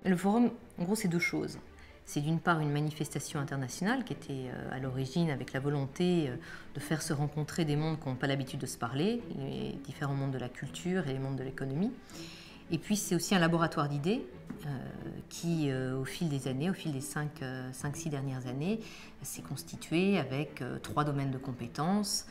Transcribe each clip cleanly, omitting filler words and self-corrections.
Le forum, en gros, c'est deux choses. C'est d'une part une manifestation internationale qui était à l'origine avec la volonté de faire se rencontrer des mondes qui n'ont pas l'habitude de se parler, les différents mondes de la culture et les mondes de l'économie. Et puis c'est aussi un laboratoire d'idées qui, au fil des années, au fil des 5-6 dernières années, s'est constitué avec 3 domaines de compétences: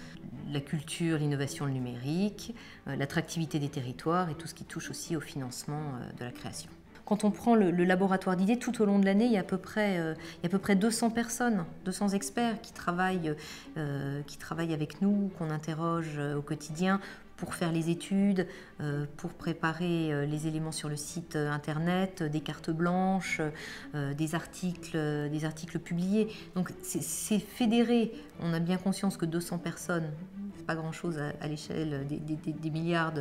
la culture, l'innovation, le numérique, l'attractivité des territoires et tout ce qui touche aussi au financement de la création. Quand on prend le laboratoire d'idées, tout au long de l'année, il y a à peu près 200 personnes, 200 experts qui travaillent avec nous, qu'on interroge au quotidien pour faire les études, pour préparer les éléments sur le site internet, des cartes blanches, des articles publiés. Donc c'est fédéré. On a bien conscience que 200 personnes, c'est pas grand-chose à l'échelle des milliards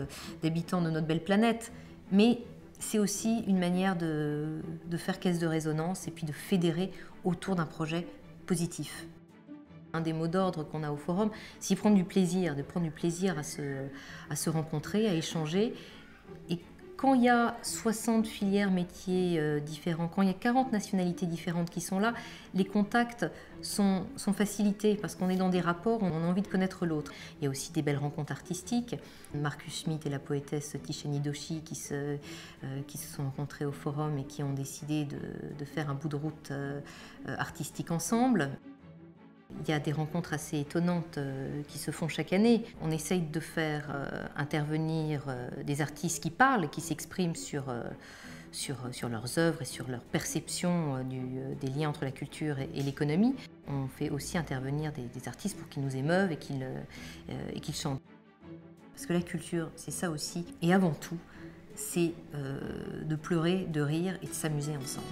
d'habitants de notre belle planète, mais c'est aussi une manière de faire caisse de résonance et puis de fédérer autour d'un projet positif. Un des mots d'ordre qu'on a au forum, c'est de prendre du plaisir à se rencontrer, à échanger. Et quand il y a 60 filières métiers différents, quand il y a 40 nationalités différentes qui sont là, les contacts sont facilités parce qu'on est dans des rapports, on a envie de connaître l'autre. Il y a aussi des belles rencontres artistiques. Marcus Smith et la poétesse Tishani Doshi qui se sont rencontrés au forum et qui ont décidé de faire un bout de route artistique ensemble. Il y a des rencontres assez étonnantes qui se font chaque année. On essaye de faire intervenir des artistes qui parlent, qui s'expriment sur leurs œuvres et sur leur perception des liens entre la culture et l'économie. On fait aussi intervenir des artistes pour qu'ils nous émeuvent et qu'ils chantent. Parce que la culture, c'est ça aussi. Et avant tout, c'est de pleurer, de rire et de s'amuser ensemble.